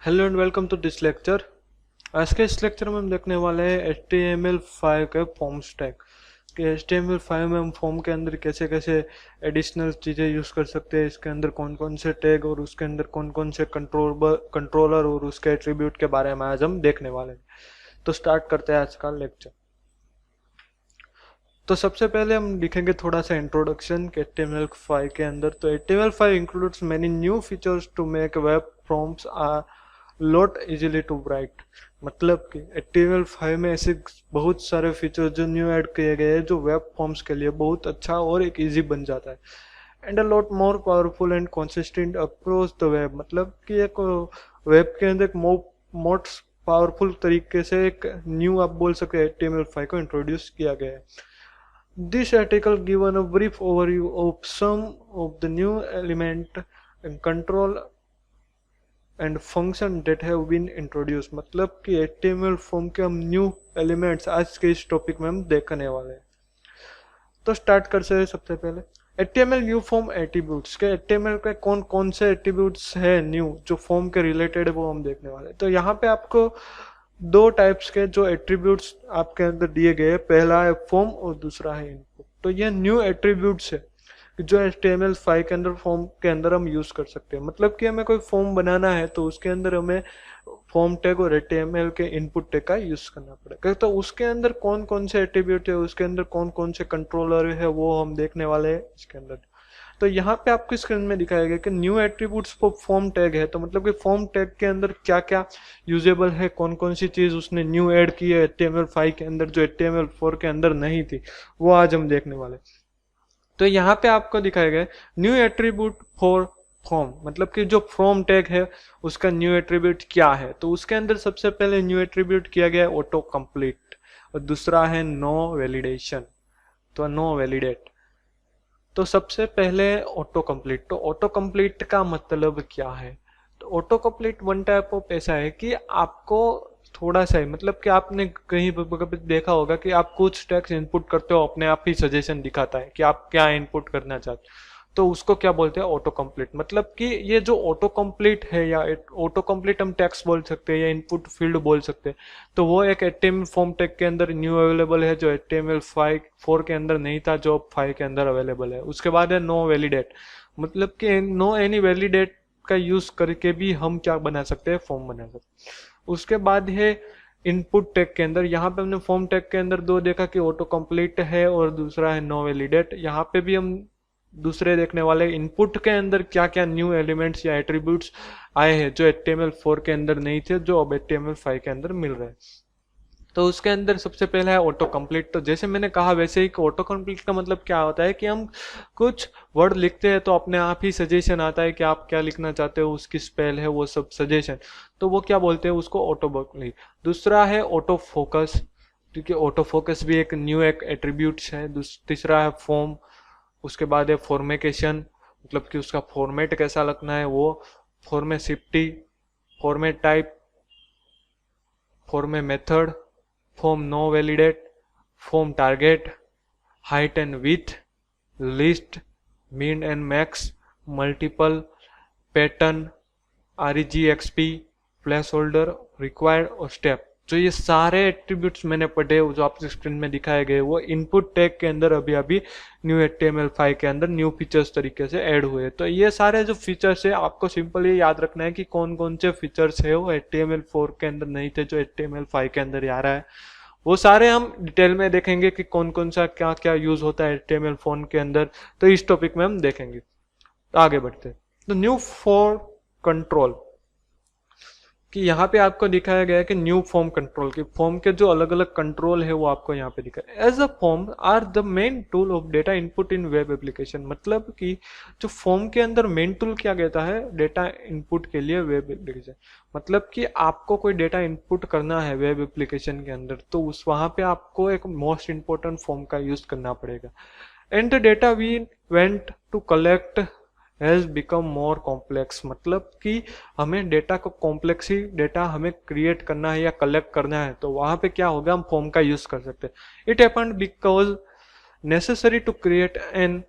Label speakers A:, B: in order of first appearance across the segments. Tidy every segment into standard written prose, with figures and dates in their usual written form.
A: Hello and welcome to this lecture. आज के इस लेक्चर में हम देखने वाले हैं HTML5 के फॉर्म स्टैक कि HTML5 में हम फॉर्म के अंदर कैसे कैसे एडिशनल चीज़ें यूज़ कर सकते हैं, इसके अंदर कौन कौन से टैग और उसके अंदर कौन कौन से कंट्रोलर और उसके एट्रीब्यूट के बारे में आज हम देखने वाले हैं। तो स्टार्ट करते हैं आज का लेक्चर। तो सबसे पहले हम लिखेंगे थोड़ा सा इंट्रोडक्शन के HTML5 के अंदर। तो HTML5 includes many new features to make web forms load easily to write. मतलब कि HTML5 में ऐसे बहुत सारे फीचर्स जो न्यू ऐड किए गए हैं जो वेब फॉर्म्स के लिए बहुत अच्छा और एक इजी बन जाता है। And a lot more powerful and consistent across the web. मतलब कि एक वेब के अंदर एक मोस्ट पावरफुल तरीके से एक न्यू आप बोल सकते हैं HTML5 को इंट्रोड्यूस किया गया है। This article given a brief overview of some of the new element and control and function that have been introduced। मतलब कि HTML फॉर्म के हम न्यू एलिमेंट्स आज के इस टॉपिक में हम देखने वाले हैं। तो स्टार्ट करते हैं सबसे पहले HTML न्यू फॉर्म एट्रीब्यूट्स के। HTML के कौन कौन से एट्रीब्यूट्स है न्यू जो फॉर्म के रिलेटेड है वो हम देखने वाले हैं। तो यहाँ पे आपको दो टाइप्स के जो एट्रीब्यूट्स आपके अंदर दिए गए हैं, पहला है फॉर्म और दूसरा है इनपुट। तो ये न्यू एट्रीब्यूट्स है जो HTML5 के अंदर फॉर्म के अंदर हम यूज कर सकते हैं। मतलब कि हमें कोई फॉर्म बनाना है तो उसके अंदर हमें फॉर्म टैग और HTML के इनपुट टैग का यूज करना पड़ेगा। तो उसके अंदर कौन कौन से एट्रीब्यूट है, उसके अंदर कौन कौन से कंट्रोलर है वो हम देखने वाले हैं इसके अंदर। तो यहाँ पे आपको स्क्रीन में दिखाया गया कि new attributes for form tag है। तो मतलब कि फॉर्म टैग के अंदर क्या क्या यूजेबल है, कौन कौन सी चीज उसने न्यू ऐड की है HTML5 के अंदर जो HTML4 के अंदर नहीं थी, वो आज हम देखने वाले। तो यहाँ पे आपको दिखाया गया न्यू एट्रीब्यूट फॉर फॉर्म। मतलब कि जो फॉर्म टैग है उसका न्यू एट्रीब्यूट क्या है। तो उसके अंदर सबसे पहले न्यू एट्रीब्यूट किया गया है ऑटो कंप्लीट और दूसरा है नो वैलिडेशन, तो नो वैलिडेट। तो सबसे पहले ऑटो कंप्लीट। तो ऑटो कंप्लीट का मतलब क्या है। तो auto complete one type of ऐसा है कि आपको थोड़ा सा ही, मतलब कि आपने कहीं पर कभी देखा होगा कि आप कुछ टेक्स्ट इनपुट करते हो, अपने आप ही सजेशन दिखाता है कि आप क्या इनपुट करना चाहते हो। तो उसको क्या बोलते हैं, ऑटो कंप्लीट। मतलब कि ये जो ऑटो कंप्लीट है या ऑटो कंप्लीट हम टेक्स्ट बोल सकते हैं या इनपुट फील्ड बोल सकते हैं। तो वो एक HTML फॉर्म टैग के अंदर न्यू अवेलेबल है जो HTML4 के अंदर नहीं था, जो 5 के अंदर अवेलेबल है। उसके बाद है नो वैलिडेट। मतलब कि नो एनी वैलिडेट का यूज करके भी हम क्या बना सकते हैं, फॉर्म बना सकते हैं। उसके बाद है इनपुट टैग के अंदर। यहाँ पे हमने फॉर्म टैग के अंदर दो देखा कि ऑटो कंप्लीट है और दूसरा है नो वैलिडेट। यहाँ पे भी हम दूसरे देखने वाले इनपुट के अंदर क्या क्या न्यू एलिमेंट्स या एट्रीब्यूट्स आए हैं जो HTML4 के अंदर नहीं थे, जो अब HTML5 के अंदर मिल रहे हैं। तो उसके अंदर सबसे पहला है ऑटो कंप्लीट। तो जैसे मैंने कहा वैसे ही ऑटो कंप्लीट का मतलब क्या होता है कि हम कुछ वर्ड लिखते हैं तो अपने आप ही सजेशन आता है कि आप क्या लिखना चाहते हो, उसकी स्पेल है वो सब सजेशन। तो वो क्या बोलते हैं उसको, ऑटो कंप्लीट। दूसरा है ऑटो फोकस, क्योंकि ऑटो फोकस भी एक न्यू एक एट्रीब्यूट्स है। तीसरा है फॉर्म। उसके बाद है फॉर्मेकेशन, मतलब कि उसका फॉर्मेट कैसा लगना है वो, फॉर्मेसिटी, format type, form method, form no validate, form target, height and with, list, min and max, multiple, pattern, REGXP, placeholder, required और स्टेप। जो ये सारे एट्रीब्यूट्स मैंने पढ़े जो आपके स्क्रीन में दिखाए गए वो इनपुट टैग के अंदर अभी अभी न्यू HTML5 के अंदर न्यू फीचर्स तरीके से ऐड हुए। तो ये सारे जो फीचर्स है आपको सिंपल ये याद रखना है कि कौन कौन से फीचर्स है वो HTML4 के अंदर नहीं थे जो HTML5 के अंदर आ रहा है। वो सारे हम डिटेल में देखेंगे कि कौन कौन सा क्या क्या यूज होता है HTML4 के अंदर। तो इस टॉपिक में हम देखेंगे। तो आगे बढ़ते हैं। तो न्यू फॉर कंट्रोल कि यहाँ पे आपको दिखाया गया है कि न्यू फॉर्म कंट्रोल की फॉर्म के जो अलग अलग कंट्रोल है वो आपको यहाँ पे दिखा है। As a form are the main tool of data input in web application. मतलब कि जो फॉर्म के अंदर मेन टूल क्या कहता है डेटा इनपुट के लिए वेब एप्लीकेशन। मतलब कि आपको कोई डेटा इनपुट करना है वेब एप्लीकेशन के अंदर तो उस वहाँ पे आपको एक मोस्ट इंपॉर्टेंट फॉर्म का यूज करना पड़ेगा। And the data we went to collect has become more complex. मतलब कि हमें डेटा को कॉम्प्लेक्स ही डेटा हमें क्रिएट करना है या कलेक्ट करना है तो वहां पे क्या होगा, हम फॉर्म का यूज कर सकते हैं। It happened because necessary to create an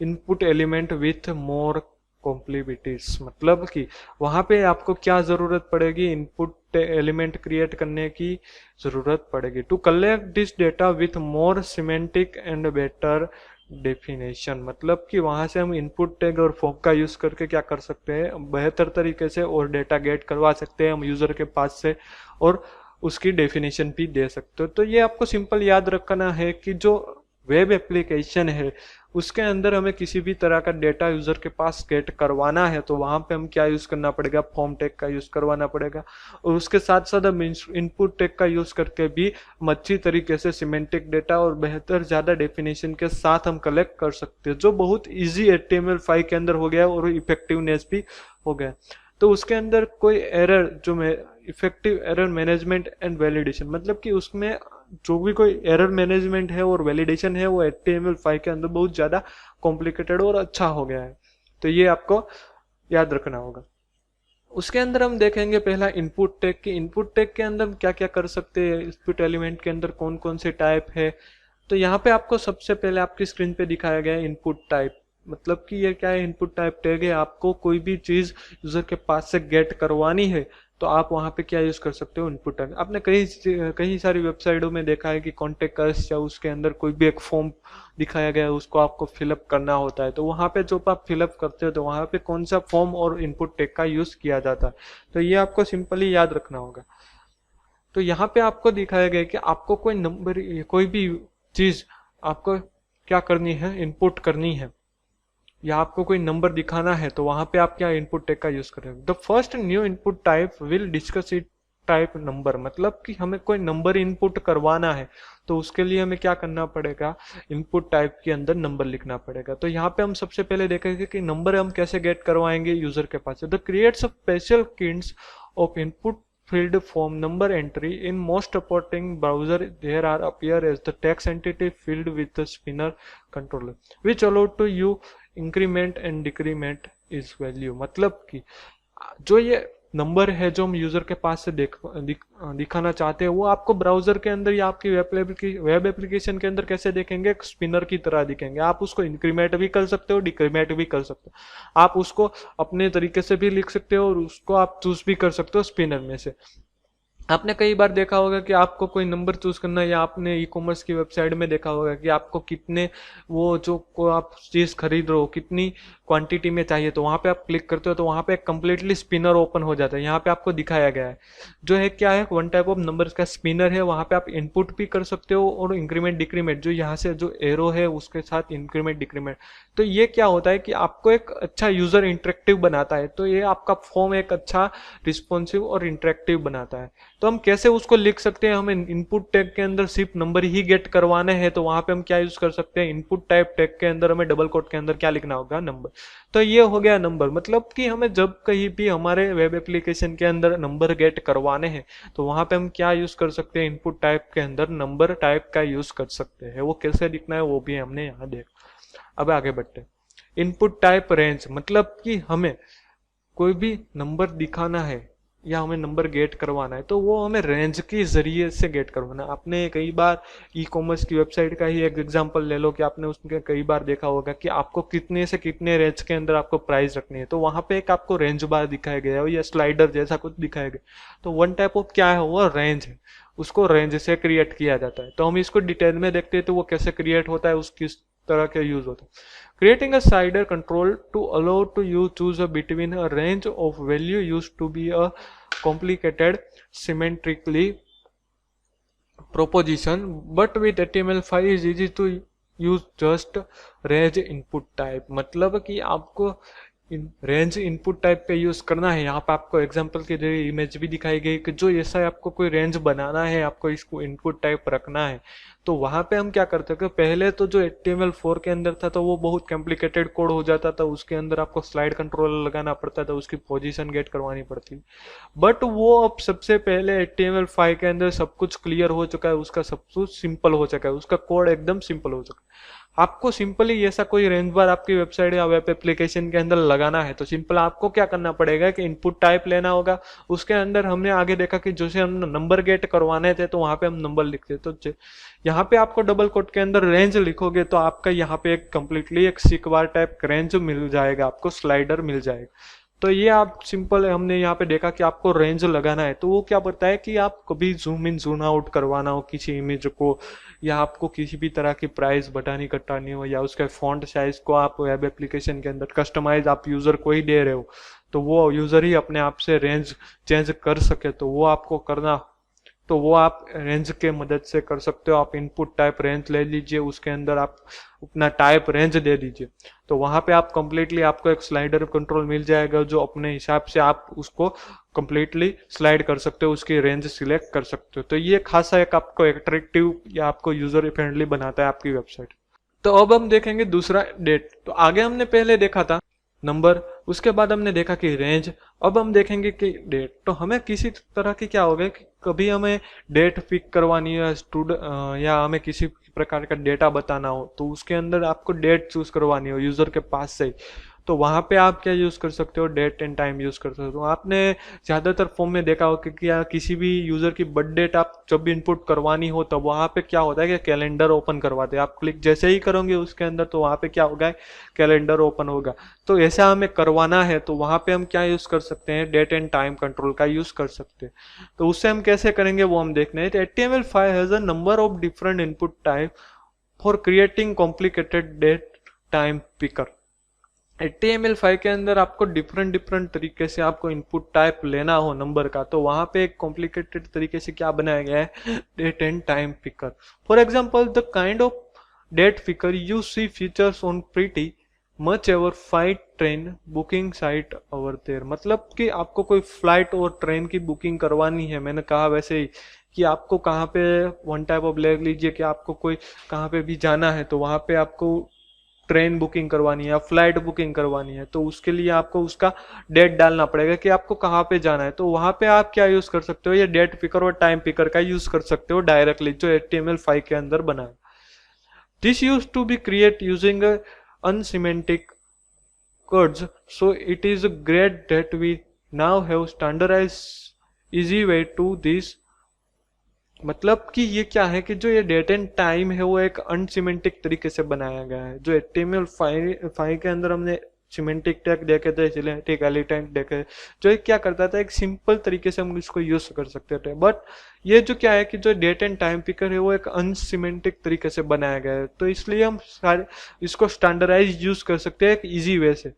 A: input element with more compatibilities, मतलब कि वहां पे आपको क्या जरूरत पड़ेगी, इनपुट एलिमेंट क्रिएट करने की जरूरत पड़ेगी। To collect this data with more semantic and better definition, मतलब कि वहां से हम इनपुट टैग और फॉर्म का यूज करके क्या कर सकते हैं, बेहतर तरीके से और डेटा गेट करवा सकते हैं हम यूजर के पास से, और उसकी डेफिनेशन भी दे सकते हो। तो ये आपको सिंपल याद रखना है कि जो वेब एप्लीकेशन है उसके अंदर हमें किसी भी तरह का डेटा यूजर के पास गेट करवाना है तो वहां पे हम क्या यूज करना पड़ेगा, फॉर्म टैग का यूज करवाना पड़ेगा। और उसके साथ साथ हम इनपुट टैग का यूज करके भी हम अच्छी तरीके से सिमेंटिक डेटा और बेहतर ज्यादा डेफिनेशन के साथ हम कलेक्ट कर सकते हैं, जो बहुत इजी HTML5 के अंदर हो गया और इफेक्टिवनेस भी हो गया। तो उसके अंदर कोई एरर जो में effective error management and validation, मतलब कि उसमें जो भी कोई एरर मैनेजमेंट है और वैलिडेशन है वो HTML5 के अंदर बहुत ज्यादा कॉम्प्लिकेटेड और अच्छा हो गया है। तो ये आपको याद रखना होगा। उसके अंदर हम देखेंगे पहला इनपुट टैग की, इनपुट टैग के अंदर हम क्या क्या कर सकते हैं, इनपुट एलिमेंट के अंदर कौन कौन से टाइप है। तो यहाँ पे आपको सबसे पहले आपकी स्क्रीन पे दिखाया गया है इनपुट टाइप, मतलब कि ये क्या है, इनपुट टाइप टैग है। आपको कोई भी चीज यूजर के पास से गेट करवानी है तो आप वहां पे क्या यूज कर सकते हो, इनपुट टैग। आपने कई सारी वेबसाइटों में देखा है कि कॉन्टेक्ट अस या उसके अंदर कोई भी एक फॉर्म दिखाया गया है उसको आपको फिलअप करना होता है, तो वहां पे जो आप फिलअप करते हो तो वहां पे कौन सा फॉर्म और इनपुट टैग का यूज किया जाता है, तो ये आपको सिंपली याद रखना होगा। तो यहाँ पे आपको दिखाया गया कि आपको कोई नंबर, कोई भी चीज आपको क्या करनी है, इनपुट करनी है, या आपको कोई नंबर दिखाना है तो वहां पे आप क्या इनपुट टैग का यूज करेंगे। The first new input type will discuss it type number, मतलब कि हमें कोई नंबर इनपुट करवाना है तो उसके लिए हमें क्या करना पड़ेगा, इनपुट टाइप के अंदर नंबर लिखना पड़ेगा। तो यहाँ पे हम सबसे पहले देखेंगे कि नंबर हम कैसे गेट करवाएंगे यूजर के पास। The creates special kinds of input field form number entry in most supporting browser there are appear as the text entity field with the spinner controller which allow to you increment and decrement is value, मतलब कि जो ये number है जो हम user के पास से दिखाना चाहते हैं वो आपको ब्राउजर के अंदर या आपकी वेब एप्लीकेशन के अंदर कैसे देखेंगे, एक स्पिनर की तरह दिखेंगे। आप उसको इंक्रीमेंट भी कर सकते हो, डिक्रीमेंट भी कर सकते हो, आप उसको अपने तरीके से भी लिख सकते हो और उसको आप चूज भी कर सकते हो स्पिनर में से। आपने कई बार देखा होगा कि आपको कोई नंबर चूज करना है, या आपने ई कॉमर्स की वेबसाइट में देखा होगा कि आपको कितने वो जो को आप चीज खरीद रहे हो कितनी क्वांटिटी में चाहिए, तो वहां पे आप क्लिक करते हो तो वहां पे कंप्लीटली स्पिनर ओपन हो जाता है। यहाँ पे आपको दिखाया गया है जो है क्या है, वन टाइप ऑफ नंबर का स्पिनर है। वहां पे आप इनपुट भी कर सकते हो और इंक्रीमेंट डिक्रीमेंट, जो यहाँ से जो एरो है उसके साथ इंक्रीमेंट डिक्रीमेंट। तो ये क्या होता है कि आपको एक अच्छा यूजर इंटरेक्टिव बनाता है, तो ये आपका फॉर्म एक अच्छा रिस्पॉन्सिव और इंटरेक्टिव बनाता है। तो हम कैसे उसको लिख सकते हैं, हमें इनपुट टैग के अंदर सिर्फ नंबर ही गेट करवाने हैं तो वहां पे हम क्या यूज कर सकते हैं, इनपुट टाइप टैग के अंदर हमें डबल कोट के अंदर क्या लिखना होगा, नंबर। तो ये हो गया नंबर, मतलब कि हमें जब कहीं भी हमारे वेब एप्लीकेशन के अंदर नंबर गेट करवाने हैं तो वहां पे हम क्या यूज कर सकते हैं, इनपुट टाइप के अंदर नंबर टाइप का यूज कर सकते हैं। वो कैसे लिखना है वो भी हमने यहाँ देखा। अब आगे बढ़ते, इनपुट टाइप रेंज, मतलब कि हमें कोई भी नंबर दिखाना है या हमें नंबर गेट करवाना है तो वो हमें रेंज के जरिए से गेट करवाना है। आपने कई बार ई कॉमर्स की वेबसाइट का ही एक एग्जांपल ले लो कि आपने उसमें कई बार देखा होगा कि आपको कितने से कितने रेंज के अंदर आपको प्राइस रखनी है, तो वहां पे एक आपको रेंज बार दिखाया गया है या स्लाइडर जैसा कुछ दिखाया गया। तो वन टाइप ऑफ क्या है, वो रेंज है, उसको रेंज से क्रिएट किया जाता है। तो हम इसको डिटेल में देखते हैं तो वो कैसे क्रिएट होता है, उसकी तरह के यूज होता है। Creating a slider control to allow to you choose between a range of value used to be a complicated symmetrically proposition, but with HTML5 is easy to use just range input type, मतलब कि आपको range input type पे use करना है। यहाँ पे आपको example के जरिए इमेज भी दिखाई गई कि जो ऐसा आपको कोई रेंज बनाना है, आपको इसको इनपुट टाइप रखना है, तो वहां पे हम क्या करते हैं, पहले तो जो HTML4 के अंदर था तो वो बहुत कॉम्प्लिकेटेड कोड हो जाता था, उसके अंदर आपको स्लाइड कंट्रोलर लगाना पड़ता था, उसकी पोजीशन गेट करवानी पड़ती। बट वो अब सबसे पहले HTML5 के अंदर सब कुछ क्लियर हो चुका है, उसका सब कुछ सिंपल हो चुका है, उसका कोड एकदम सिंपल हो चुका है। आपको सिंपली ऐसा कोई रेंज बार आपकी वेबसाइट या वेब एप्लीकेशन के अंदर लगाना है तो सिंपल आपको क्या करना पड़ेगा कि इनपुट टाइप लेना होगा। उसके अंदर हमने आगे देखा कि जैसे हम नंबर गेट करवाने थे तो वहां पे हम नंबर लिखते, तो यहाँ पे आपको डबल कोट के अंदर रेंज लिखोगे तो आपका यहाँ पे एक कंप्लीटली एक सिक्वायर टाइप रेंज मिल जाएगा, आपको स्लाइडर मिल जाएगा। तो ये आप सिंपल हमने यहाँ पे देखा कि आपको रेंज लगाना है, तो वो क्या पड़ता है कि आप कभी जूम इन जूम आउट करवाना हो किसी इमेज को, या आपको किसी भी तरह की प्राइस बढ़ानी घटानी हो, या उसके फॉन्ट साइज को आप वेब एप्लीकेशन के अंदर कस्टमाइज आप यूजर को ही दे रहे हो तो वो यूजर ही अपने आप से रेंज चेंज कर सके, तो वो आपको करना, तो वो आप रेंज के मदद से कर सकते हो। आप इनपुट टाइप रेंज ले लीजिए, उसके अंदर आप अपना टाइप रेंज दे दीजिए, तो वहां पे आप कंप्लीटली आपको एक स्लाइडर कंट्रोल मिल जाएगा जो अपने हिसाब से आप उसको कंप्लीटली स्लाइड कर सकते हो, उसकी रेंज सिलेक्ट कर सकते हो। तो ये खासा एक आपको अट्रैक्टिव या आपको यूजर फ्रेंडली बनाता है आपकी वेबसाइट। तो अब हम देखेंगे दूसरा डेट। तो आगे हमने पहले देखा था नंबर, उसके बाद हमने देखा कि रेंज, अब हम देखेंगे कि डेट। तो हमें किसी तरह की क्या होगा कि कभी हमें डेट पिक करवानी है या हमें किसी प्रकार का डेटा बताना हो तो उसके अंदर आपको डेट चूज करवानी हो यूजर के पास से, तो वहां पे आप क्या यूज कर सकते हो, डेट एंड टाइम यूज कर सकते हो। आपने ज्यादातर फॉर्म में देखा हो कि क्या किसी भी यूजर की बर्थ डेट आप जब भी इनपुट करवानी हो तब वहां पे क्या होता है कि कैलेंडर ओपन करवाते हैं, आप क्लिक जैसे ही करोगे उसके अंदर तो वहां पे क्या होगा, कैलेंडर ओपन होगा। तो ऐसा हमें करवाना है तो वहां पे हम क्या यूज कर सकते हैं, डेट एंड टाइम कंट्रोल का यूज कर सकते हैं। तो उससे हम कैसे करेंगे वो हम देखने हैं। तो HTML5 has a number of different input type for creating complicated date time picker. HTML5 के अंदर आपको डिफरेंट तरीके से आपको इनपुट टाइप लेना हो नंबर का, तो वहां पे एक कॉम्प्लिकेटेड तरीके से क्या बनाया गया है, date and time picker. For example the kind of date picker you see features on pretty much ever flight train booking site over there. मतलब कि आपको कोई फ्लाइट और ट्रेन की बुकिंग करवानी है, मैंने कहा वैसे ही कि आपको कहाँ पे वन टाइप ऑफ ले लीजिए कि आपको कोई कहाँ पे भी जाना है तो वहां पे आपको ट्रेन बुकिंग करवानी है या फ्लाइट बुकिंग करवानी है, तो उसके लिए आपको उसका डेट डालना पड़ेगा कि आपको कहाँ पे जाना है। तो वहां पे आप क्या यूज कर सकते हो, ये डेट पिकर और टाइम पिकर का यूज कर सकते हो डायरेक्टली जो HTML5 के अंदर बना है। This use to be create using unsemantic codes, so it is great that we now have standardized easy way to this। मतलब कि ये क्या है कि जो ये डेट एंड टाइम है वो एक अनसिमेंटिक तरीके से बनाया गया है। जो HTML5 के अंदर हमने सिमेंटिक टैग देखे थे, सिमेंटिक एलिमेंट देखे, जो क्या करता था एक सिंपल तरीके से हम इसको यूज कर सकते थे। बट ये जो क्या है कि जो डेट एंड टाइम पिकर है वो एक अनसिमेंटिक तरीके से बनाया गया है, तो इसलिए हम सारे इसको स्टैंडर्डाइज यूज कर सकते हैं एक इजी वे से।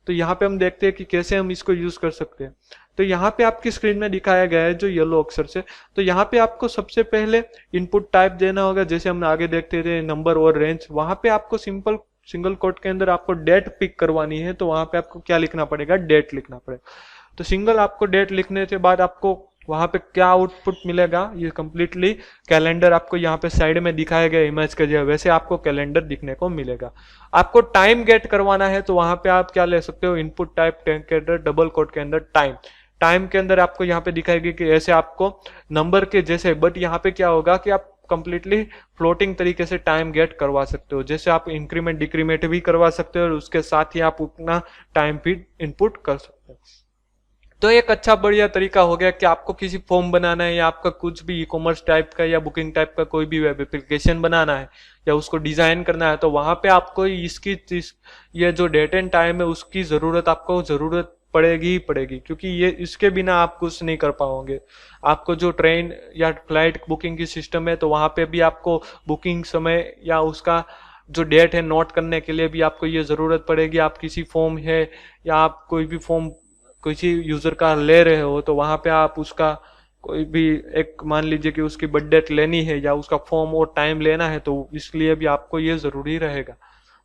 A: तो यहाँ पे हम देखते हैं कि कैसे हम इसको यूज कर सकते हैं। तो यहाँ पे आपकी स्क्रीन में दिखाया गया है जो येलो अक्षर से। तो यहाँ पे आपको सबसे पहले इनपुट टाइप देना होगा, जैसे हम आगे देखते थे नंबर और रेंज। वहां पे आपको सिंपल सिंगल कोट के अंदर आपको डेट पिक करवानी है, तो वहां पे आपको क्या लिखना पड़ेगा, डेट लिखना पड़ेगा। तो सिंगल आपको डेट लिखने के बाद आपको वहां पे क्या आउटपुट मिलेगा, ये कंप्लीटली कैलेंडर आपको यहाँ पे साइड में दिखाया गया इमेज के जगह वैसे आपको कैलेंडर दिखने को मिलेगा। आपको टाइम गेट करवाना है तो वहां पे आप क्या ले सकते हो, इनपुट टाइप के अंदर डबल कोट के अंदर टाइम। टाइम के अंदर आपको यहाँ पे दिखाएगी कि ऐसे आपको नंबर के जैसे, बट यहाँ पे क्या होगा कि आप कंप्लीटली फ्लोटिंग तरीके से टाइम गेट करवा सकते हो, जैसे आप इंक्रीमेंट डिक्रीमेंट भी करवा सकते हो और उसके साथ ही आप अपना टाइम भी इनपुट कर सकते हो। तो एक अच्छा बढ़िया तरीका हो गया कि आपको किसी फॉर्म बनाना है या आपका कुछ भी ई कॉमर्स टाइप का या बुकिंग टाइप का कोई भी वेब एप्लीकेशन बनाना है या उसको डिजाइन करना है, तो वहां पे आपको इसकी ये जो डेट एंड टाइम है उसकी जरूरत पड़ेगी ही पड़ेगी, क्योंकि ये इसके बिना आप कुछ नहीं कर पाओगे। आपको जो ट्रेन या फ्लाइट बुकिंग की सिस्टम है तो वहां पे भी आपको बुकिंग समय या उसका जो डेट है नोट करने के लिए भी आपको ये जरूरत पड़ेगी। आप किसी फॉर्म है या आप कोई भी फॉर्म किसी यूजर का ले रहे हो तो वहां पे आप उसका कोई भी एक मान लीजिए कि उसकी बर्थ डेट लेनी है या उसका फॉर्म और टाइम लेना है, तो इसलिए भी आपको ये जरूरी रहेगा।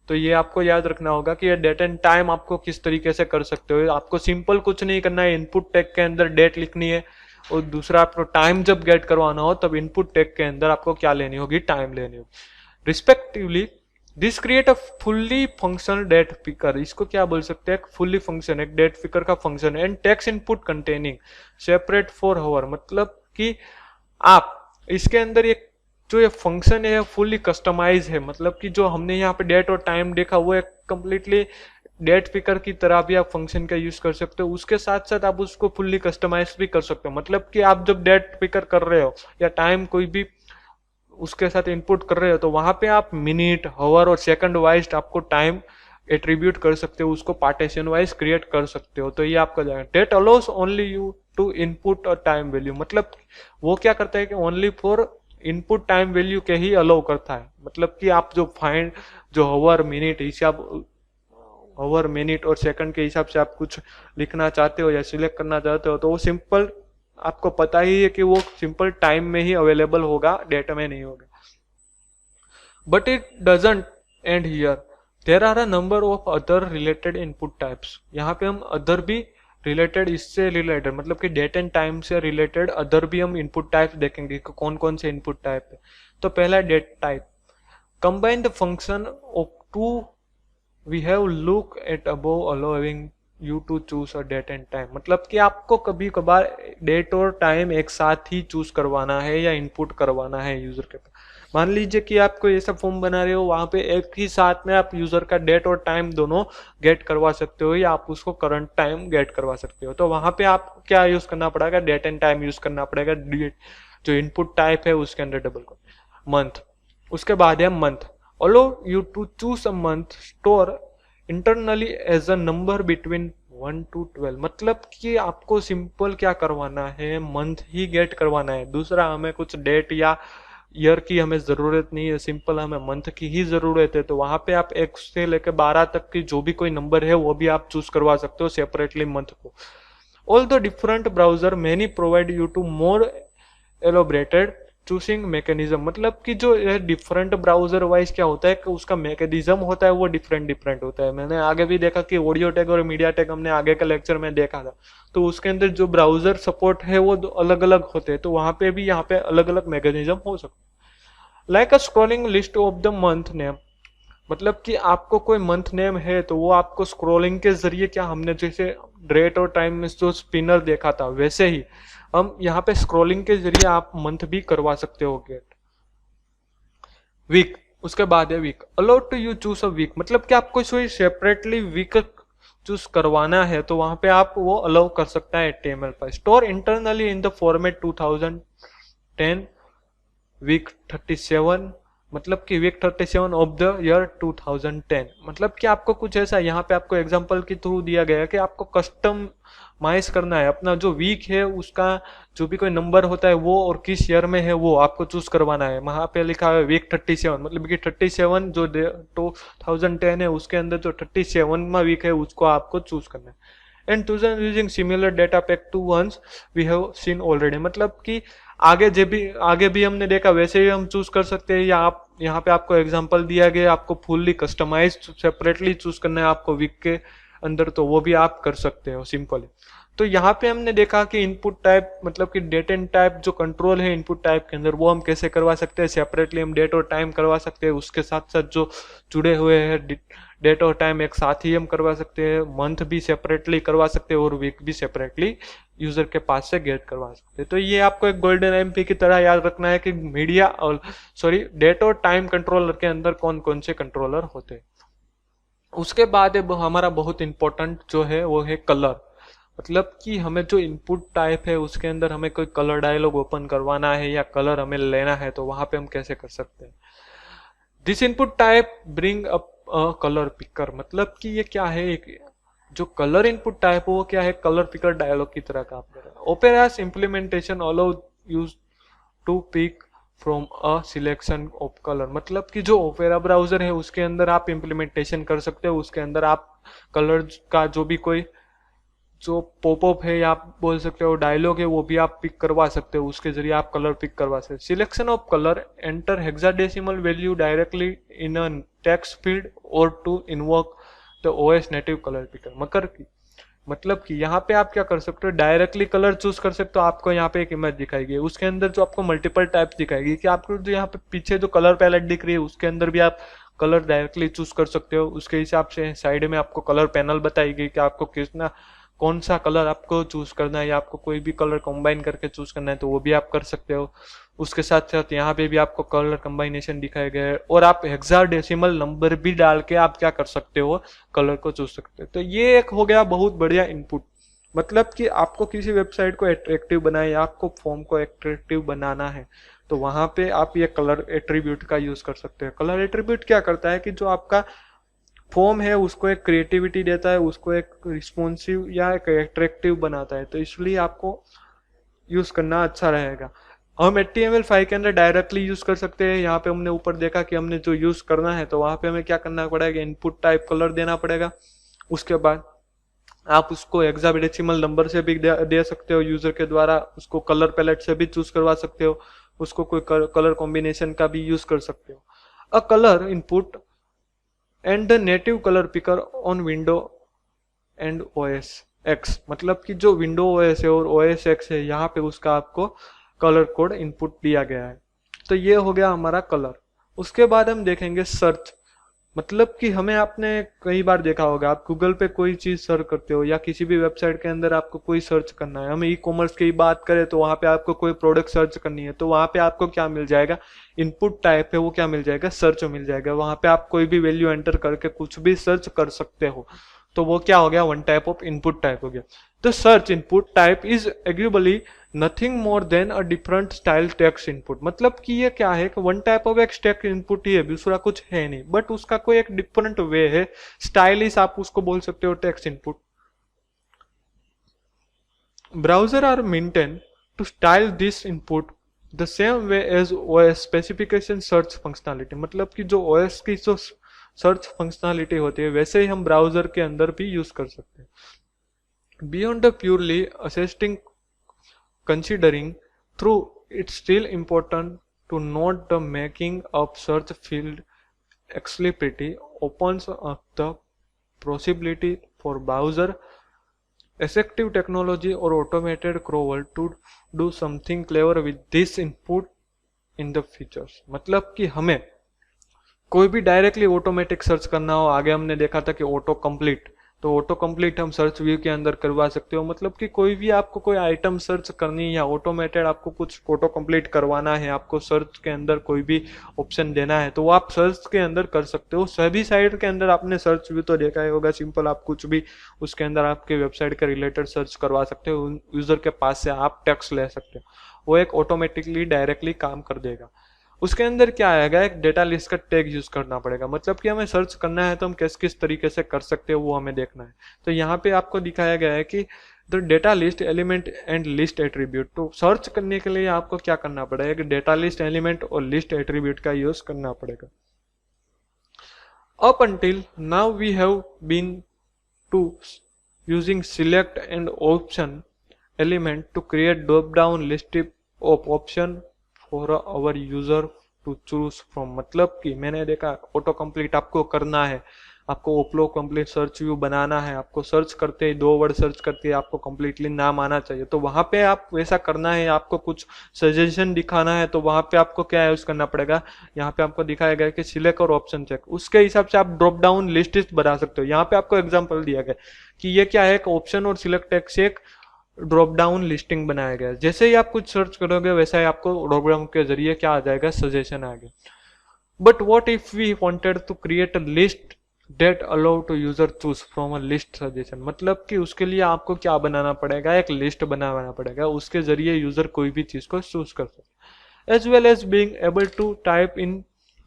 A: तो ये आपको याद रखना होगा कि ये डेट एंड टाइम आपको किस तरीके से कर सकते हो। आपको सिंपल कुछ नहीं करना है, इनपुट टैग के अंदर डेट लिखनी है और दूसरा आपको टाइम जब गेट करवाना हो तब इनपुट टैग के अंदर आपको क्या लेनी होगी, टाइम लेनी होगी respectively. This create a fully functional date picker. इसको क्या बोल सकते हैं, फुल्ली फंक्शन एक डेट पिकर का फंक्शन है। And text input containing separate for hour, मतलब कि आप इसके अंदर एक जो ये फंक्शन है फुल्ली कस्टमाइज है, मतलब कि जो हमने यहाँ पे डेट और टाइम देखा वो एक कम्प्लीटली डेट पिकर की तरह भी आप फंक्शन का यूज कर सकते हो। उसके साथ साथ आप उसको फुल्ली कस्टमाइज भी कर सकते हो, मतलब कि आप जब डेट पिकर कर रहे हो या टाइम कोई भी उसके साथ इनपुट कर रहे हो तो वहां पे आप मिनट, हावर और सेकंड वाइज आपको टाइम एट्रीब्यूट कर सकते हो, उसको पार्टीशन वाइज क्रिएट कर सकते हो। तो ये आपका जाएगा date allows only you to input और टाइम वैल्यू, मतलब वो क्या करता है कि only for input time value के ही अलाउ करता है। मतलब कि आप जो फाइंड जो हावर मिनट हिसाब हावर मिनट और सेकंड के हिसाब से आप कुछ लिखना चाहते हो या सिलेक्ट करना चाहते हो तो वो सिंपल आपको पता ही है कि वो सिंपल टाइम में ही अवेलेबल होगा, डेटा में नहीं होगा। But it doesn't end here, there are a number of other related input types. यहाँ पे हम अदर भी रिलेटेड, इससे रिलेटेड मतलब कि डेट एंड टाइम से रिलेटेड अदर भी हम इनपुट टाइप्स देखेंगे कि कौन कौन से इनपुट टाइप है। तो पहला date type, combine the function of two we have look at above allowing you to choose a date and time, मतलब कि आपको कभी कभार डेट और टाइम एक साथ ही चूज करवाना है या इनपुट करवाना है यूजर के पास। मान लीजिए कि आपको ये सब फॉर्म बना रहे हो, वहां पे एक ही साथ में आप यूजर का डेट और टाइम दोनों गेट करवा सकते हो या आप उसको करंट टाइम गेट करवा सकते हो। तो वहां पे आपको क्या यूज करना पड़ेगा, डेट एंड टाइम यूज करना पड़ेगा। जो इनपुट टाइप है उसके अंदर डबल मंथ, उसके बाद है month, allow you to choose a month store internally as a number between 1 to 12, मतलब कि आपको सिंपल क्या करवाना है, मंथ ही गेट करवाना है। दूसरा हमें कुछ डेट या ईयर की हमें जरूरत नहीं है, सिंपल हमें मंथ की ही जरूरत है। तो वहां पे आप 1 से लेकर 12 तक की जो भी कोई नंबर है वो भी आप चूज करवा सकते हो सेपरेटली मंथ को। All the different browser many provide you to more elaborated choosing mechanism, मतलब कि जो डिफरेंट ब्राउजर वाइज क्या होता है कि उसका मैकेनिज्म होता है वो डिफरेंट डिफरेंट होता है। मैंने आगे भी देखा कि ऑडियो टेक और मीडिया टेक हमने आगे के लेक्चर में देखा था, तो उसके अंदर जो ब्राउजर सपोर्ट है वो अलग अलग होते हैं। तो वहां पे भी यहाँ पे अलग अलग मैकेनिज्म हो सकता है। Like a scrolling list of the month name, मतलब कि आपको कोई मंथ नेम है तो वो आपको स्क्रॉलिंग के जरिए, क्या हमने जैसे डेट और टाइम में जो स्पिनर देखा था वैसे ही हम यहाँ पे स्क्रॉलिंग के जरिए आप मंथ भी करवा सकते हो गेट। वीक, उसके बाद है week, allow to you choose a week, मतलब कि आपको कोई सेपरेटली वीक चूज करवाना है तो वहां पे आप वो अलाउ कर सकता है HTML पर। Store internally in the format 2010 week 37, मतलब कि वीक 37 ऑफ द ईयर 2010, मतलब कि आपको कुछ ऐसा यहाँ पे आपको एग्जांपल के थ्रू दिया गया है कि आपको कस्टमाइज करना है अपना जो वीक है उसका जो भी कोई नंबर होता है वो और किस ईयर में है वो आपको चूज करवाना है। वहां पे लिखा है वीक 37, मतलब कि 37 जो 2010 है उसके अंदर जो 37वां वीक है उसको आपको चूज करना है। And chosen using similar data pack to ones we have seen already, मतलब कि आगे भी हमने देखा वैसे ही हम चूज कर सकते हैं, या आप यहाँ पे आपको एग्जांपल दिया गया आपको फुल्ली कस्टमाइज सेपरेटली चूज करना है आपको वीक के अंदर तो वो भी आप कर सकते हो सिंपली। तो यहाँ पे हमने देखा कि इनपुट टाइप मतलब कि डेट एंड टाइप जो कंट्रोल है इनपुट टाइप के अंदर वो हम कैसे करवा सकते हैं, सेपरेटली हम डेट और टाइम करवा सकते हैं, उसके साथ साथ जो जुड़े हुए हैं डेट और टाइम एक साथ ही हम करवा सकते हैं, मंथ भी सेपरेटली करवा सकते हैं और वीक भी सेपरेटली यूजर के पास से गेट करवा सकते हैं। तो ये आपको एक गोल्डन एमपी की तरह याद रखना है कि मीडिया और डेट और टाइम कंट्रोलर के अंदर कौन कौन से कंट्रोलर होते हैं। उसके बाद हमारा बहुत इंपॉर्टेंट जो है वो है कलर, मतलब कि हमें जो इनपुट टाइप है उसके अंदर हमें कोई कलर डायलॉग ओपन करवाना है या कलर हमें लेना है तो वहां पे हम कैसे कर सकते हैं। This input type bring up colour picker, मतलब कि ये क्या है, एक जो कलर इनपुट टाइप है वो क्या है, कलर पिकर डायलॉग की तरह काम कर रहा है। Opera's implementation allow use to pick from a selection of colour, मतलब कि जो ओपेरा ब्राउजर है उसके अंदर आप इंप्लीमेंटेशन कर सकते हो, उसके अंदर आप कलर का जो भी कोई जो पॉपअप है या आप बोल सकते हो डायलॉग है वो भी आप पिक करवा सकते हो, उसके जरिए आप कलर पिक करवा सकते हो। Selection of colour enter hexadecimal value directly in a text field और to invoke the OS native colour picker, मतलब कि यहाँ पे आप क्या कर सकते हो, डायरेक्टली कलर चूज कर सकते हो। आपको यहाँ पे एक इमेज दिखाएगी उसके अंदर जो आपको मल्टीपल टाइप्स दिखाएगी कि आपको जो यहाँ पे पीछे जो कलर पैलेट दिख रही है उसके अंदर भी आप कलर डायरेक्टली चूज कर सकते हो। उसके हिसाब से साइड में आपको कलर पैनल बताएगी कि आपको कितना कौन सा कलर आपको चूज करना है या आपको कोई भी कलर कंबाइन करके चूज करना है तो वो भी आप कर सकते हो। उसके साथ साथ यहाँ पे भी आपको कलर कंबाइनेशन दिखाया गया है और आप हेक्साडेसिमल नंबर भी डाल के आप क्या कर सकते हो, कलर को चूज सकते हो। तो ये एक हो गया बहुत बढ़िया इनपुट। मतलब कि आपको किसी वेबसाइट को अट्रैक्टिव बनाए या आपको फॉर्म को अट्रैक्टिव बनाना है तो वहां पे आप ये कलर एट्रीब्यूट का यूज कर सकते हैं। कलर एट्रीब्यूट क्या करता है कि जो आपका फॉर्म है उसको एक क्रिएटिविटी देता है, उसको एक रिस्पॉन्सिव या एक अट्रैक्टिव बनाता है, तो इसलिए आपको यूज करना अच्छा रहेगा। हम HTML5 के अंदर डायरेक्टली यूज कर सकते हैं। यहाँ पे हमने ऊपर देखा कि हमने जो यूज करना है तो वहां पे हमें क्या करना पड़ेगा, इनपुट टाइप कलर देना पड़ेगा। उसके बाद आप उसको हेक्साडेसिमल नंबर से भी दे सकते हो यूजर के द्वारा, उसको कलर पैलेट से भी चूज करवा सकते हो, उसको कोई कलर कॉम्बिनेशन का भी यूज कर सकते हो। A colour input and the native colour picker on window and OS X, मतलब कि जो विंडो OS है और OS X है यहाँ पे उसका आपको कलर कोड इनपुट दिया गया है। तो ये हो गया हमारा कलर। उसके बाद हम देखेंगे सर्च, मतलब कि हमें आपने कई बार देखा होगा, आप गूगल पे कोई चीज सर्च करते हो या किसी भी वेबसाइट के अंदर आपको कोई सर्च करना है, हम ई-कॉमर्स की बात करें तो वहां पे आपको कोई प्रोडक्ट सर्च करनी है तो वहां पे आपको क्या मिल जाएगा, इनपुट टाइप है वो क्या मिल जाएगा, सर्च मिल जाएगा। वहां पे आप कोई भी वैल्यू एंटर करके कुछ भी सर्च कर सकते हो, तो वो क्या हो गया, one type of input type हो गया। तो search input type is arguably nothing more than a different style text input, मतलब कि ये क्या है कि वन टाइप ऑफ एक टेक्स्ट इनपुट ही है, दूसरा कुछ है नहीं, बट उसका कोई एक डिफरेंट वे है, स्टाइलिश आप उसको बोल सकते हो text input. Browser are maintain to style this input the same way as OS specification search functionality, मतलब कि जो OS की जो सर्च फंक्शनैलिटी होती है वैसे ही हम ब्राउजर के अंदर भी यूज कर सकते हैं। Beyond the purely assisting considering through it's still important to note the making of search field explicitly opens up the possibility for browser effective technology or automated crawler to do something clever with this input in the features, मतलब कि हमें कोई भी directly automatic search करना हो, आगे हमने देखा था कि ऑटो कंप्लीट, तो ऑटो कंप्लीट हम सर्च व्यू के अंदर करवा सकते हो, मतलब कि कोई भी आपको कोई आइटम सर्च करनी है या ऑटोमेटेड आपको कुछ ऑटो कंप्लीट करवाना है, आपको सर्च के अंदर कोई भी ऑप्शन देना है तो वो आप सर्च के अंदर कर सकते हो। सभी साइट के अंदर आपने सर्च व्यू तो देखा ही होगा, सिंपल आप कुछ भी उसके अंदर आपके वेबसाइट के रिलेटेड सर्च करवा सकते हो, यूजर के पास से आप टेक्स्ट ले सकते हो, वो एक ऑटोमेटिकली डायरेक्टली काम कर देगा। उसके अंदर क्या आएगा, एक डेटा लिस्ट का टैग यूज करना पड़ेगा, मतलब कि हमें सर्च करना है तो हम किस किस तरीके से कर सकते हैं वो हमें देखना है। तो यहाँ पे आपको दिखाया गया है कि the data list element and list attribute, तो सर्च करने के लिए आपको क्या करना पड़ेगा कि डेटा लिस्ट एलिमेंट और लिस्ट एट्रीब्यूट का यूज करना पड़ेगा। Up until now we have been to using select and option element to create drop down list of option for our user to choose from, मतलब कि मैंने देखा auto complete आपको करना है, आपको ओप्लो कंप्लीट सर्च व्यू बनाना है, आपको सर्च करते ही 2 वर्ड सर्च करते ही आपको कंप्लीटली नाम आना चाहिए, तो वहां पे आप वैसा करना है, आपको कुछ सजेशन दिखाना है तो वहां पे आपको क्या यूज करना पड़ेगा, यहाँ पे आपको दिखाया गया कि सिलेक्ट और ऑप्शन चेक, उसके हिसाब से आप ड्रॉप डाउन लिस्ट बना सकते हो। यहाँ पे आपको एग्जाम्पल दिया गया कि ये क्या है, ऑप्शन और सिलेक्ट टेक्स्ट से एक ड्रॉप डाउन लिस्टिंग बनाया गया, जैसे ही आप कुछ सर्च करोगे वैसा ही आपको ड्रॉप डाउन के जरिए क्या आ जाएगा, सजेशन आ गया। But what if we wanted to create a list that allow to user choose from a list suggestion, मतलब कि उसके लिए आपको क्या बनाना पड़ेगा, एक लिस्ट बनाना पड़ेगा, उसके जरिए यूजर कोई भी चीज को चूज कर सकते, as well as being able to type in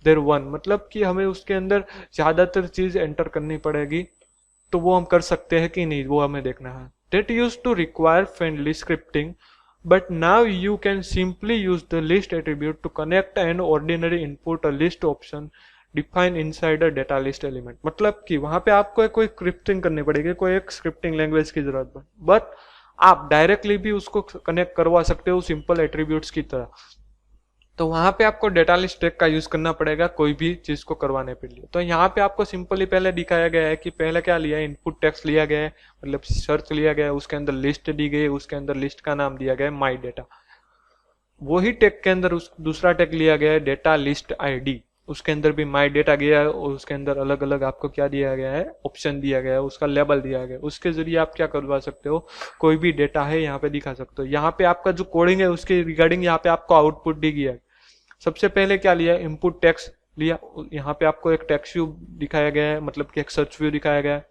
A: their one, मतलब कि हमें उसके अंदर ज्यादातर चीज एंटर करनी पड़ेगी, तो वो हम कर सकते हैं कि नहीं वो हमें देखना है। That used to require friendly scripting, but now you can simply use the list attribute to connect an ordinary input a list option defined inside a data list element, मतलब कि वहां पे आपको कोई स्क्रिप्टिंग करनी पड़ेगी, कोई एक स्क्रिप्टिंग लैंग्वेज की जरूरत है, बट आप डायरेक्टली भी उसको कनेक्ट करवा सकते हो सिंपल एट्रीब्यूट्स की तरह। तो वहां पे आपको डेटा लिस्ट टैग का यूज करना पड़ेगा कोई भी चीज को करवाने के लिए। तो यहाँ पे आपको सिंपली पहले दिखाया गया है कि पहले क्या लिया है, इनपुट टेक्स्ट लिया गया है, मतलब सर्च लिया गया है, उसके अंदर लिस्ट दी गई, उसके अंदर लिस्ट का नाम दिया गया है माई डेटा, वही टैग के अंदर उस दूसरा टैग लिया गया है डेटा लिस्ट ID, उसके अंदर भी माई डेटा गया है और उसके अंदर अलग अलग आपको क्या दिया गया है, ऑप्शन दिया गया है, उसका लेबल दिया गया है। उसके जरिए आप क्या करवा सकते हो, कोई भी डेटा है यहाँ पे दिखा सकते हो। यहाँ पे आपका जो कोडिंग है उसके रिगार्डिंग यहाँ पे आपको आउटपुट दी गया है। सबसे पहले क्या लिया, इनपुट टेक्स्ट लिया, यहाँ पे आपको एक टेक्स्ट व्यू दिखाया गया है, मतलब कि एक सर्च व्यू दिखाया गया है।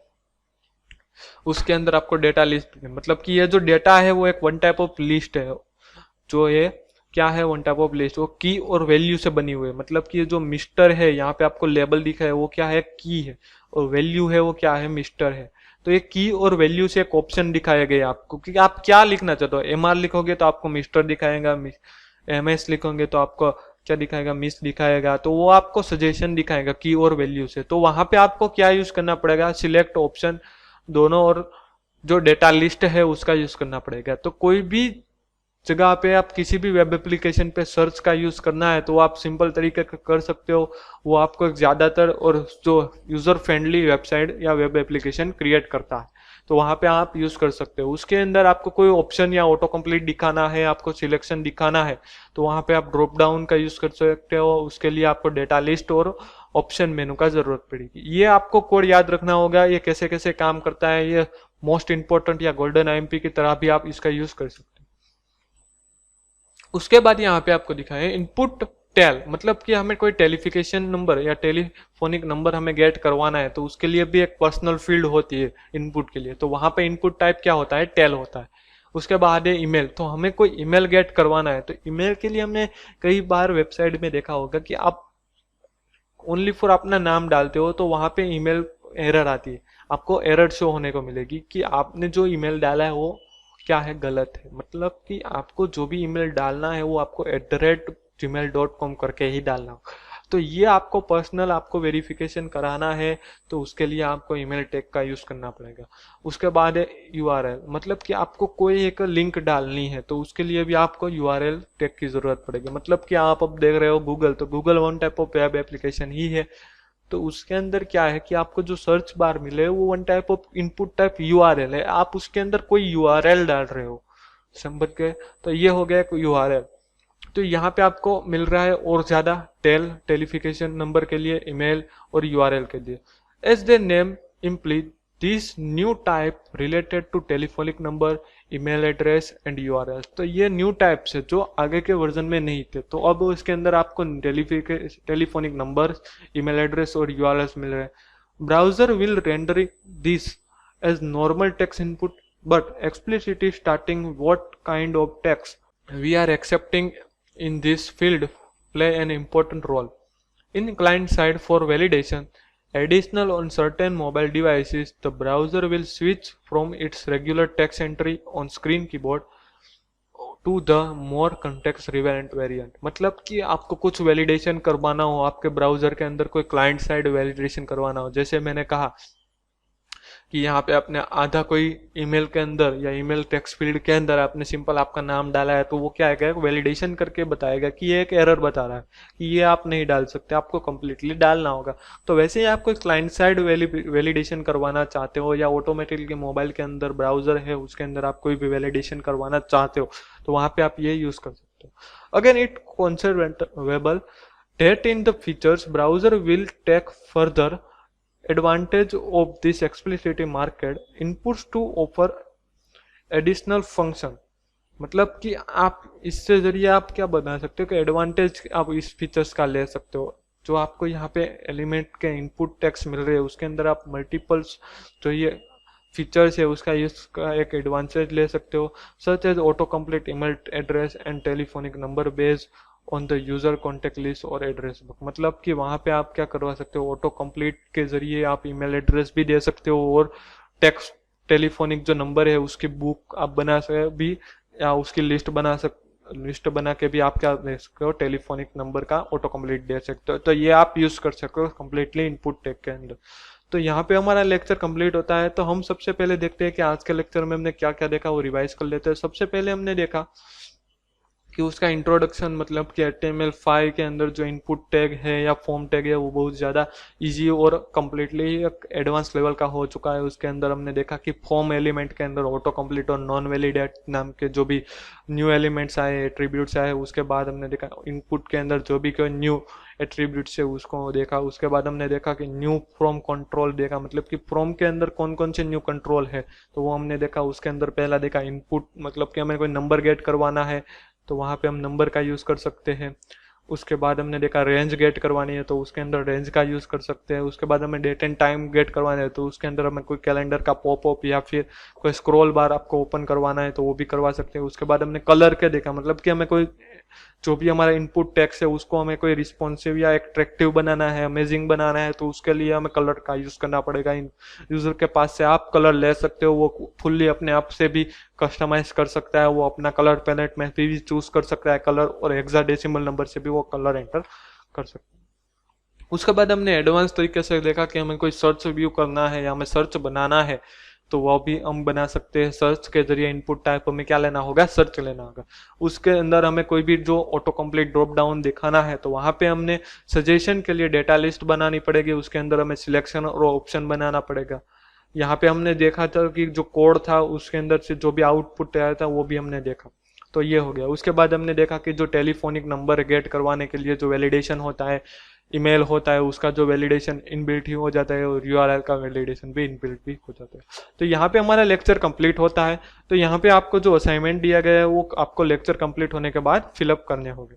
A: उसके अंदर आपको डेटा लिस्ट, मतलब कि ये जो डेटा है वो एक वन टाइप ऑफ लिस्ट है, जो ये क्या है, वन टाइप ऑफ लिस्ट, वो की और वैल्यू से बनी हुई है। मतलब कि ये जो मिस्टर है यहाँ पे आपको लेबल दिखा है वो क्या है, की है, और वैल्यू है वो क्या है, मिस्टर है। तो ये की और वैल्यू से एक ऑप्शन दिखाया गया आपको कि आप क्या लिखना चाहते हो। एमआर लिखोगे तो आपको मिस्टर दिखाएगा, एमएस लिखोगे तो आपको क्या दिखाएगा, मिस दिखाएगा। तो वो आपको सजेशन दिखाएगा की और वैल्यू से। तो वहां पे आपको क्या यूज करना पड़ेगा, सिलेक्ट ऑप्शन दोनों, और जो डेटा लिस्ट है उसका यूज करना पड़ेगा। तो कोई भी जगह पे आप किसी भी वेब एप्लीकेशन पे सर्च का यूज करना है तो आप सिंपल तरीके का कर सकते हो। वो आपको एक ज्यादातर और जो यूजर फ्रेंडली वेबसाइट या वेब एप्लीकेशन क्रिएट करता है, तो वहां पे आप यूज कर सकते हो। उसके अंदर आपको कोई ऑप्शन या ऑटो कंप्लीट दिखाना है, आपको सिलेक्शन दिखाना है, तो वहां पे आप ड्रॉप डाउन का यूज कर सकते हो। उसके लिए आपको डेटा लिस्ट और ऑप्शन मेनू का जरूरत पड़ेगी। ये आपको कोड याद रखना होगा, ये कैसे कैसे काम करता है। ये मोस्ट इंपॉर्टेंट या गोल्डन आईएमपी की तरह भी आप इसका यूज कर सकते हो। उसके बाद यहाँ पे आपको दिखा है इनपुट टेल, मतलब कि हमें कोई टेलीफिकेशन नंबर या टेलीफोनिक नंबर हमें गेट करवाना है, तो उसके लिए भी एक पर्सनल फील्ड होती है इनपुट के लिए। तो वहां पे इनपुट टाइप क्या होता है, टेल होता है। उसके बाद है ईमेल, तो हमें कोई ईमेल गेट करवाना है, तो ईमेल के लिए हमने कई बार वेबसाइट में देखा होगा कि आप ओनली फॉर अपना नाम डालते हो तो वहां पे ईमेल एरर आती है, आपको एरर शो होने को मिलेगी कि आपने जो ईमेल डाला है वो क्या है, गलत है। मतलब कि आपको जो भी ईमेल डालना है वो आपको @gmail.com करके ही डालना हो। तो ये आपको पर्सनल आपको वेरिफिकेशन कराना है, तो उसके लिए आपको ईमेल टैग का यूज करना पड़ेगा। उसके बाद है यूआरएल, मतलब कि आपको कोई एक लिंक डालनी है तो उसके लिए भी आपको यूआरएल टैग की जरूरत पड़ेगी। मतलब कि आप अब देख रहे हो गूगल, तो Google one type of web application ही है, तो उसके अंदर क्या है कि आपको जो सर्च बार मिले वो one type of input type URL है, आप उसके अंदर कोई यूआरएल डाल रहे हो, समझ गए। तो ये हो गया यूआरएल। तो यहाँ पे आपको मिल रहा है और ज्यादा टेलीफिकेशन नंबर के लिए, ईमेल और यूआरएल के लिए। As the name imply this new type related to telephonic number, email address and URL. तो ये न्यू टाइप्स है जो आगे के वर्जन में नहीं थे, तो अब इसके अंदर आपको टेलीफोनिक नंबर, ईमेल एड्रेस और यूआरएल मिल रहे हैं। Browser will render this as normal text input but explicitly starting what kind of text we are accepting in this field play an important role. In client side for validation, additional on certain mobile devices, the browser will switch from its regular text entry on screen keyboard to the more context relevant variant। मतलब कि आपको कुछ validation करवाना हो, आपके browser के अंदर कोई क्लाइंट साइड वैलिडेशन करवाना हो, जैसे मैंने कहा कि यहाँ पे आपने आधा कोई ईमेल के अंदर या ईमेल टेक्स्ट फील्ड के अंदर आपने सिंपल आपका नाम डाला है, तो वो क्या है, वैलिडेशन करके बताएगा कि ये एक एरर बता रहा है कि ये आप नहीं डाल सकते, आपको कंप्लीटली डालना होगा। तो वैसे ही आप कोई क्लाइंट साइड वैलिडेशन करवाना चाहते हो या ऑटोमेटिकली मोबाइल के अंदर ब्राउजर है उसके अंदर आप कोई भी वैलिडेशन करवाना चाहते हो, तो वहां पे आप ये यूज कर सकते हो। Again it conceivable that in the features browser will take further advantage of this explicitly marked inputs to offer additional function। मतलब कि आप इससे जरिए आप क्या बना सकते हो कि एडवांटेज आप इस फीचर्स का ले सकते हो। जो आपको यहाँ पे एलिमेंट के इनपुट टेक्स्ट मिल रहे हैं उसके अंदर आप मल्टीपल्स जो ये फीचर्स है उसका इसका एक एडवांटेज ले सकते हो, such as auto complete email address and telephonic number based on the user contact list और एड्रेस बुक। मतलब कि वहां पे आप क्या करवा सकते हो, ऑटो कंप्लीट के जरिए आप ईमेल एड्रेस भी दे सकते हो और टेक्स्ट टेलीफोनिक जो नंबर है उसकी बुक आप बना सकते भी, या उसकी लिस्ट बना के भी आप क्या दे सकते हो, टेलीफोनिक नंबर का ऑटो कंप्लीट दे सकते हो। तो ये आप यूज कर सकते हो कंप्लीटली इनपुट टेक के अंदर। तो यहाँ पे हमारा लेक्चर कंप्लीट होता है। तो हम सबसे पहले देखते हैं कि आज के लेक्चर में हमने क्या क्या देखा, वो रिवाइज कर लेते हैं। सबसे पहले हमने देखा कि उसका इंट्रोडक्शन, मतलब कि HTML5 के अंदर जो इनपुट टैग है या फॉर्म टैग है वो बहुत ज़्यादा इजी और कम्प्लीटली एडवांस लेवल का हो चुका है। उसके अंदर हमने देखा कि फॉर्म एलिमेंट के अंदर ऑटो कंप्लीट और नॉन वैलिडेट नाम के जो भी न्यू एलिमेंट्स आए, एट्रीब्यूट्स आए, उसके बाद हमने देखा इनपुट के अंदर जो भी कोई न्यू एट्रीब्यूट्स है उसको देखा। उसके बाद हमने देखा कि न्यू फ्रॉम कंट्रोल देखा, मतलब कि फ्रॉम के अंदर कौन कौन से न्यू कंट्रोल है तो वो हमने देखा। उसके अंदर पहला देखा इनपुट, मतलब कि हमें कोई नंबर गेट करवाना है तो वहाँ पे हम नंबर का यूज़ कर सकते हैं। उसके बाद हमने देखा रेंज गेट करवानी है तो उसके अंदर रेंज का यूज़ कर सकते हैं। उसके बाद हमें डेट एंड टाइम गेट करवाना है तो उसके अंदर हमें कोई कैलेंडर का पॉपअप या फिर कोई स्क्रॉल बार आपको ओपन करवाना है तो वो भी करवा सकते हैं। उसके बाद हमने कलर के देखा, मतलब कि हमें कोई जो भी हमारा इनपुट टेक्स्ट है उसको हमें कोई रिस्पॉन्सिव या एट्रैक्टिव बनाना है, अमेजिंग बनाना है तो उसके लिए हमें कलर का यूज़ करना पड़ेगा। यूज़र के पास से आप कलर ले सकते हो, वो फुल्ली अपने आप से भी कस्टमाइज कर सकता है, वो अपना कलर पैलेट में भी चूज कर सकता है कलर, और हेक्साडेसिमल नंबर से भी वो कलर एंटर कर सकता है। उसके बाद हमने एडवांस तरीके से देखा कि हमें कोई सर्च व्यू करना है या हमें सर्च बनाना है तो वह भी हम बना सकते हैं। सर्च के जरिए इनपुट टाइप हमें क्या लेना होगा, सर्च लेना होगा। उसके अंदर हमें कोई भी जो ऑटो कंप्लीट ड्रॉप डाउन दिखाना है तो वहाँ पे हमने सजेशन के लिए डेटा लिस्ट बनानी पड़ेगी, उसके अंदर हमें सिलेक्शन और ऑप्शन बनाना पड़ेगा। यहाँ पे हमने देखा था कि जो कोड था उसके अंदर से जो भी आउटपुट आया था वो भी हमने देखा, तो ये हो गया। उसके बाद हमने देखा कि जो टेलीफोनिक नंबर गेट करवाने के लिए जो वैलिडेशन होता है, ईमेल होता है, उसका जो वैलिडेशन इनबिल्ट ही हो जाता है और यूआरएल का वैलिडेशन भी इनबिल्ट भी हो जाता है। तो यहाँ पे हमारा लेक्चर कंप्लीट होता है। तो यहाँ पे आपको जो असाइनमेंट दिया गया है वो आपको लेक्चर कंप्लीट होने के बाद फिलअप करने होंगे।